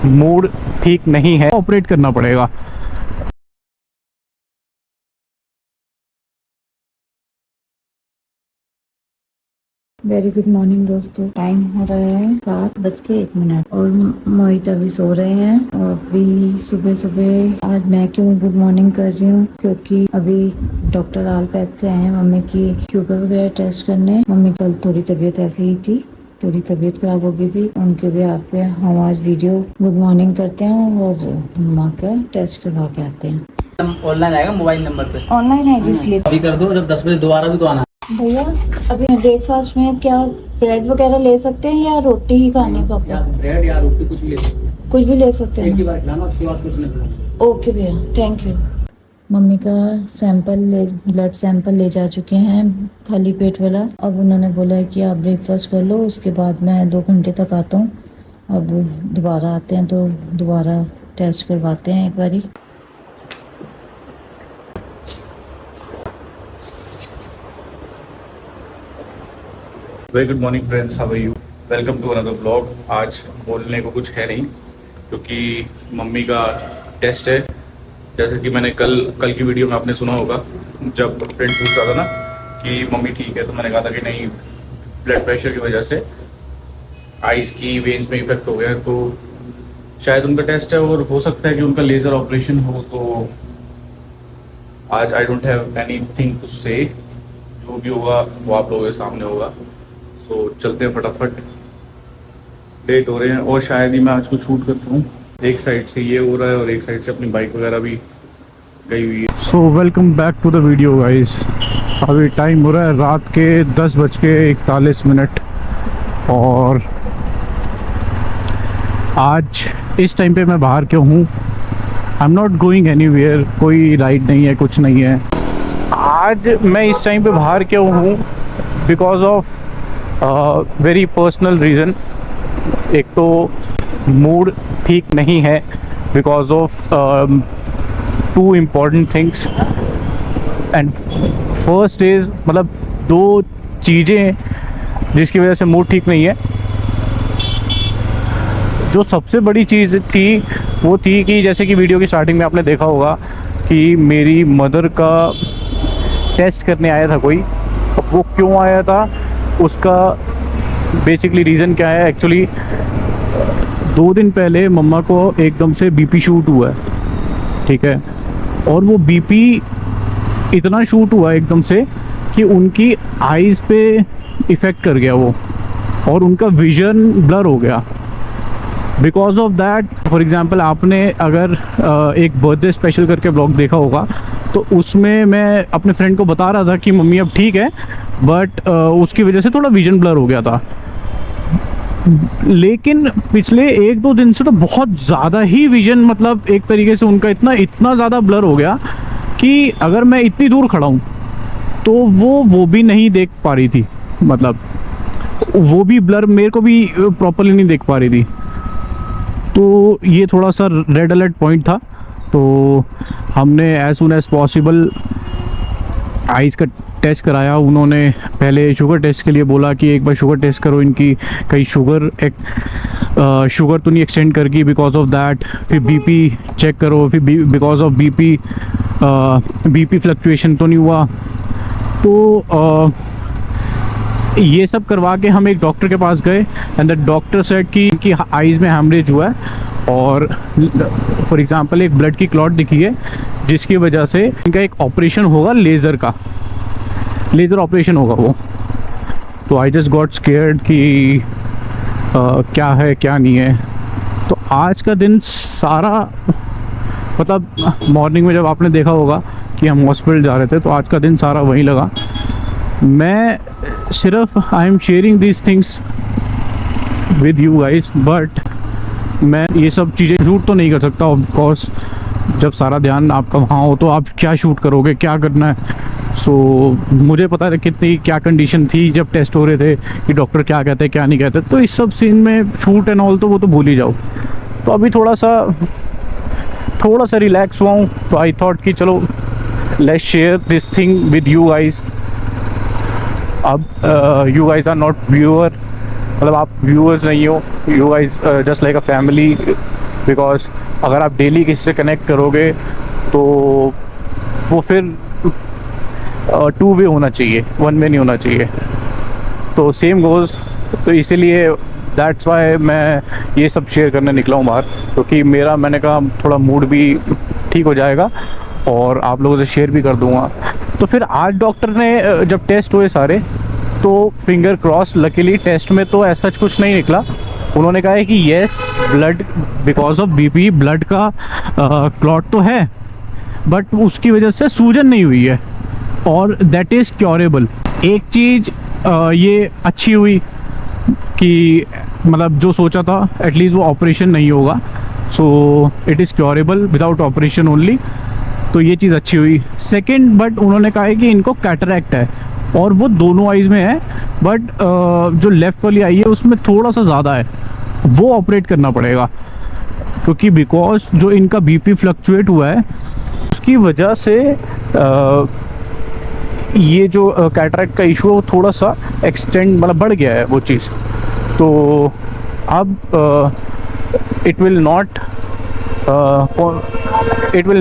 Mood ठीक नहीं है, ऑपरेट करना पड़ेगा। वेरी गुड मॉर्निंग दोस्तों। टाइम हो रहा है 7:01 और मोहित अभी सो रहे हैं। और अभी सुबह सुबह आज मैं क्यों गुड मॉर्निंग कर रही हूँ, क्योंकि अभी डॉक्टर आलपैथ से आए हैं मम्मी की शुगर वगैरह टेस्ट करने। मम्मी कल थोड़ी तबीयत ऐसे ही थी, थोड़ी तबीयत खराब हो गई थी। उनके बिहाफ पे हम आज वीडियो गुड मॉर्निंग करते हैं और माँ का टेस्ट करवा के आते हैं। ऑनलाइन आएगा मोबाइल नंबर पे। ऑनलाइन आएगी स्लिप अभी कर दो, जब 10 बजे दोबारा भी तो आना। भैया अभी ब्रेकफास्ट में क्या ब्रेड वगैरह ले सकते हैं या रोटी ही खानी है पापा? ब्रेड या रोटी कुछ भी ले सकते हैं, कुछ भी ले सकते एक ही हैं। बार खिलाना, उसके बाद कुछ नहीं खिलाना। ओके भैया, थैंक यू। मम्मी का ब्लड सैंपल ले जा चुके हैं, खाली पेट वाला। अब उन्होंने बोला है कि आप ब्रेकफास्ट कर लो, उसके बाद मैं 2 घंटे तक आता हूँ। अब दोबारा आते हैं तो दोबारा टेस्ट करवाते हैं एक बारी। Very good morning friends, how are you? Welcome to another vlog. आज बोलने को कुछ है नहीं क्योंकि मम्मी का टेस्ट है। जैसे कि मैंने कल की वीडियो में आपने सुना होगा, जब फ्रेंड पूछ रहा था ना कि मम्मी ठीक है, तो मैंने कहा था कि नहीं, ब्लड प्रेशर की वजह से आइज़ की वेन्स में इफेक्ट हो गया है, तो शायद उनका टेस्ट है और हो सकता है कि उनका लेज़र ऑपरेशन हो। तो आज I don't have anything to say, जो भी होगा वो आप लोगों के सामने होगा। सो चलते हैं फटाफट, लेट हो रहे हैं और शायद ही मैं आज कुछ शूट करता हूँ। एक साइड से ये हो रहा है और एक साइड से अपनी बाइक वगैरह भी गई हुई है। So welcome back to the video guys. अभी टाइम हो रहा है रात के 10:41 और आज इस टाइम पे मैं बाहर क्यों हूँ? आई एम नॉट गोइंग एनीवेयर, कोई राइड नहीं है, कुछ नहीं है। आज मैं इस टाइम पे बाहर क्यों हूँ? Because of very personal reason. एक तो मूड ठीक नहीं है because of 2 important things. And first is, मतलब 2 चीज़ें जिसकी वजह से मूड ठीक नहीं है। जो सबसे बड़ी चीज़ थी वो थी कि जैसे कि वीडियो की स्टार्टिंग में आपने देखा होगा कि मेरी मदर का टेस्ट करने आया था कोई। अब वो क्यों आया था, उसका बेसिकली रीज़न क्या है? एक्चुअली 2 दिन पहले मम्मा को एकदम से बीपी शूट हुआ है, ठीक है। और वो बीपी इतना शूट हुआ एकदम से कि उनकी आइज़ पे इफ़ेक्ट कर गया वो, और उनका विज़न ब्लर हो गया। Because of that, for example आपने अगर एक बर्थडे स्पेशल करके ब्लॉग देखा होगा तो उसमें मैं अपने फ्रेंड को बता रहा था कि मम्मी अब ठीक है, बट उसकी वजह से थोड़ा विज़न ब्लर हो गया था। लेकिन पिछले 1-2 दिन से तो बहुत ज़्यादा ही विज़न, मतलब एक तरीके से उनका इतना ज़्यादा ब्लर हो गया कि अगर मैं इतनी दूर खड़ा हूँ तो वो भी नहीं देख पा रही थी। मतलब वो भी ब्लर, मेरे को भी प्रॉपरली नहीं देख पा रही थी। तो ये थोड़ा सा रेड अलर्ट पॉइंट था। तो हमने as soon as possible eyes का टेस्ट कराया। उन्होंने पहले शुगर टेस्ट के लिए बोला कि एक बार शुगर टेस्ट करो इनकी, कहीं शुगर तो नहीं एक्सटेंड कर गई बिकॉज ऑफ दैट। फिर बीपी चेक करो, फिर बिकॉज ऑफ बीपी फ्लक्चुएशन तो नहीं हुआ। तो ये सब करवा के हम एक डॉक्टर के पास गए एंड द डॉक्टर सेड कि आइज़ में हैमरेज हुआ है और फॉर एग्जांपल एक ब्लड की क्लॉट दिखी है, जिसकी वजह से इनका एक ऑपरेशन होगा, लेज़र ऑपरेशन होगा वो। तो आई जस्ट गॉट स्केयर्ड कि क्या है क्या नहीं है। तो आज का दिन सारा, मतलब मॉर्निंग में जब आपने देखा होगा कि हम हॉस्पिटल जा रहे थे, तो आज का दिन सारा वहीं लगा। मैं सिर्फ I am sharing these things with you guys, but मैं ये सब चीज़ें शूट तो नहीं कर सकता ऑफ कोर्स। जब सारा ध्यान आपका वहाँ हो तो आप क्या शूट करोगे, क्या करना है। सो मुझे पता है कितनी क्या कंडीशन थी जब टेस्ट हो रहे थे, कि डॉक्टर क्या कहते हैं क्या नहीं कहते। तो इस सब सीन में शूट एंड ऑल तो वो तो भूल ही जाओ। तो अभी थोड़ा सा रिलैक्स हुआ हूँ, तो आई थॉट कि चलो let's share this thing with you guys. अब you guys are not viewer, मतलब आप व्यूअर्स नहीं हो, you guys just like a family because अगर आप डेली किसी से कनेक्ट करोगे तो वो फिर 2 वे होना चाहिए, 1 वे नहीं होना चाहिए। तो सेम गोज़, तो इसीलिए दैट्स वाई मैं ये सब शेयर करने निकला हूँ बाहर, क्योंकि मेरा, मैंने कहा थोड़ा मूड भी ठीक हो जाएगा और आप लोगों से शेयर भी कर दूँगा। तो फिर आज डॉक्टर ने जब टेस्ट हुए सारे, तो फिंगर क्रॉस, लकीली टेस्ट में तो ऐसा कुछ नहीं निकला। उन्होंने कहा है कि yes, blood because of BP blood का क्लॉट तो है, बट उसकी वजह से सूजन नहीं हुई है और दैट इज़ क्योरेबल। एक चीज़ ये अच्छी हुई कि मतलब जो सोचा था एटलीस्ट वो ऑपरेशन नहीं होगा, so it is curable without operation only, तो ये चीज़ अच्छी हुई। सेकंड, बट उन्होंने कहा है कि इनको कैटरैक्ट है और वो दोनों आईज़ में है, बट जो लेफ़्ट वाली आई है उसमें थोड़ा सा ज़्यादा है, वो ऑपरेट करना पड़ेगा, क्योंकि बिकॉज जो इनका बीपी फ्लक्चुएट हुआ है उसकी वजह से ये जो कैटरैक्ट का इशू है वो थोड़ा सा एक्सटेंड, मतलब बढ़ गया है वो चीज़। तो अब it will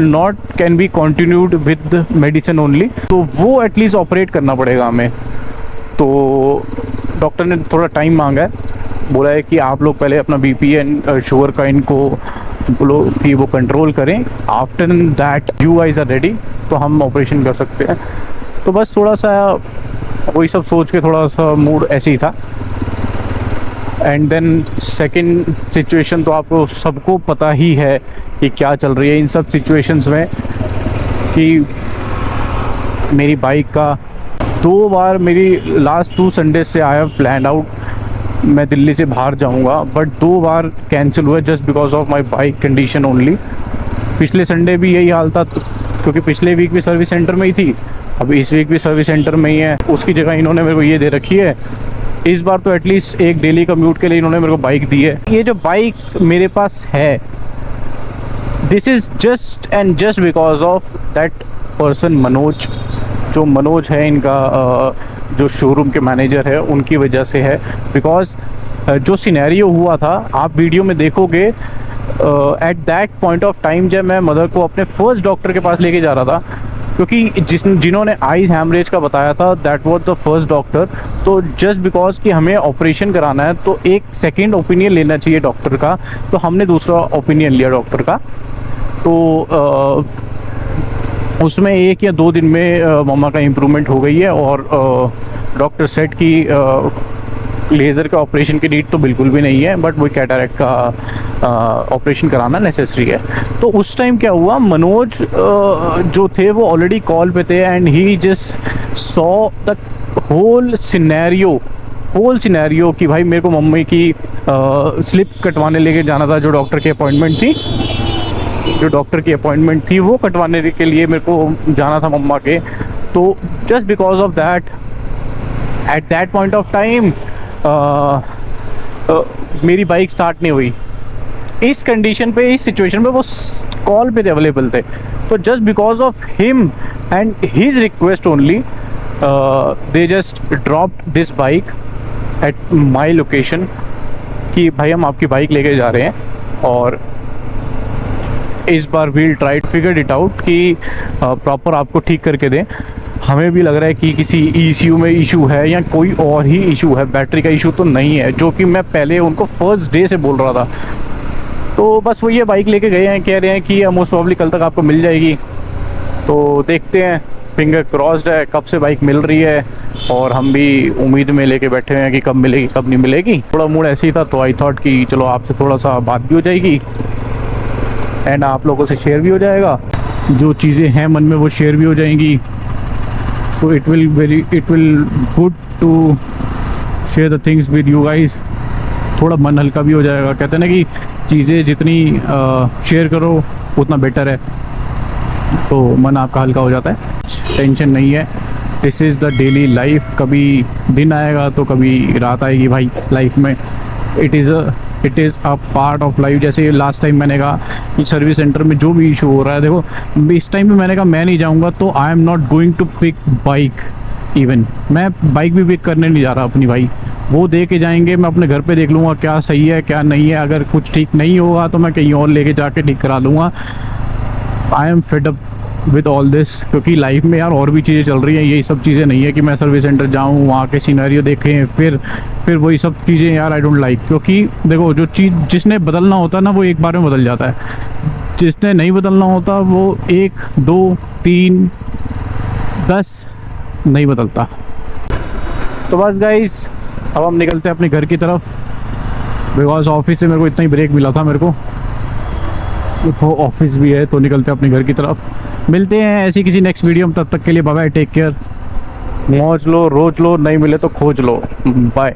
not can be continued with medicine only, तो वो एटलीस्ट ऑपरेट करना पड़ेगा हमें। तो डॉक्टर ने थोड़ा टाइम मांगा है, बोला है कि आप लोग पहले अपना बीपी एंड शुगर का इनको बोलो कि वो कंट्रोल करें, after that you guys are ready तो हम ऑपरेशन कर सकते हैं। तो बस थोड़ा सा वही सब सोच के थोड़ा सा मूड ऐसे ही था। एंड देन सेकंड सिचुएशन तो आपको सबको पता ही है कि क्या चल रही है इन सब सिचुएशंस में, कि मेरी बाइक का 2 बार, मेरी लास्ट 2 संडे से आई हैव प्लान आउट मैं दिल्ली से बाहर जाऊंगा, बट 2 बार कैंसिल हुआ just because of my bike condition only. पिछले संडे भी यही हाल था, क्योंकि पिछले वीक भी सर्विस सेंटर में ही थी, अब इस वीक भी सर्विस सेंटर में ही है, उसकी जगह इन्होंने मेरे को ये दे रखी है। इस बार तो एटलीस्ट एक डेली कम्यूट के लिए इन्होंने मेरे को बाइक दी है। ये जो बाइक मेरे पास है, this is just and just because of that person Manoj, जो मनोज है इनका जो शोरूम के मैनेजर है, उनकी वजह से है। बिकॉज जो सिनेरियो हुआ था आप वीडियो में देखोगे, at that point of time जब मैं मदर को अपने फर्स्ट डॉक्टर के पास लेके जा रहा था, क्योंकि जिन्होंने आईज हैमरेज का बताया था that was the first doctor, तो जस्ट बिकॉज कि हमें ऑपरेशन कराना है तो एक सेकेंड ओपिनियन लेना चाहिए डॉक्टर का, तो हमने दूसरा ओपिनियन लिया डॉक्टर का। तो उसमें 1 या 2 दिन में मम्मा का इम्प्रूवमेंट हो गई है और डॉक्टर सेट की लेज़र के ऑपरेशन की नीड तो बिल्कुल भी नहीं है, बट वही कैटरैक्ट का ऑपरेशन कराना नेसेसरी है। तो उस टाइम क्या हुआ, मनोज जो थे वो ऑलरेडी कॉल पे थे and he just saw the whole scenario कि भाई मेरे को मम्मी की स्लिप कटवाने लेके जाना था, जो डॉक्टर की अपॉइंटमेंट थी वो कटवाने के लिए मेरे को जाना था मम्मा के। तो just because of that at that point of time मेरी बाइक स्टार्ट नहीं हुई। इस कंडीशन पे, इस सिचुएशन पे वो कॉल पे अवेलेबल थे, तो just because of him and his request only they just dropped this bike at my location कि भाई हम आपकी बाइक लेके जा रहे हैं और इस बार we'll try figure it out कि प्रॉपर आपको ठीक करके दें। हमें भी लग रहा है कि किसी ECU में इशू है या कोई और ही इशू है, बैटरी का इशू तो नहीं है, जो कि मैं पहले उनको फर्स्ट डे से बोल रहा था। तो बस वो ये बाइक लेके गए हैं, कह रहे हैं कि मोस्ट प्रॉब्ली कल तक आपको मिल जाएगी। तो देखते हैं, फिंगर क्रॉस्ड है कब से बाइक मिल रही है, और हम भी उम्मीद में लेके बैठे हैं कि कब मिलेगी कब नहीं मिलेगी। थोड़ा मूड ऐसे ही था तो आई थॉट कि चलो आपसे थोड़ा सा बात भी हो जाएगी एंड आप लोगों से शेयर भी हो जाएगा, जो चीज़ें हैं मन में वो शेयर भी हो जाएंगी। So it will good to share the things with you guys. थोड़ा मन हल्का भी हो जाएगा, कहते हैं ना कि चीज़ें जितनी शेयर करो उतना बेटर है, तो मन आपका हल्का हो जाता है, टेंशन नहीं है। This is the daily life, कभी दिन आएगा तो कभी रात आएगी भाई लाइफ में। It is a part of life. जैसे लास्ट टाइम मैंने कहा कि सर्विस सेंटर में जो भी इशू हो रहा है, देखो इस टाइम पे मैंने कहा मैं नहीं जाऊंगा, तो I am not going to pick bike. Even मैं बाइक भी पिक करने नहीं जा रहा अपनी भाई, वो दे के जाएंगे, मैं अपने घर पे देख लूँगा क्या सही है क्या नहीं है। अगर कुछ ठीक नहीं होगा तो मैं कहीं और लेके जाके ठीक करा लूँगा। I am fed up with all this, क्योंकि लाइफ में यार और भी चीज़ें चल रही हैं, यही सब चीज़ें नहीं है कि मैं सर्विस सेंटर जाऊँ, वहाँ के सिनेरियो देखें, फिर वही सब चीज़ें यार आई डोंट लाइक। क्योंकि देखो जो चीज़ जिसने बदलना होता है ना वो एक बार में बदल जाता है, जिसने नहीं बदलना होता वो 1 2 3 10 नहीं बदलता। तो बस गाइस अब हम निकलते हैं अपने घर की तरफ, बिकॉज ऑफिस से मेरे को इतना ही ब्रेक मिला था मेरे को, देखो ऑफिस भी है। तो निकलते हैं अपने घर की तरफ, मिलते हैं ऐसी किसी नेक्स्ट वीडियो में। तब तक के लिए बाय बाय, टेक केयर, मौज लो रोज लो, नहीं मिले तो खोज लो, बाय।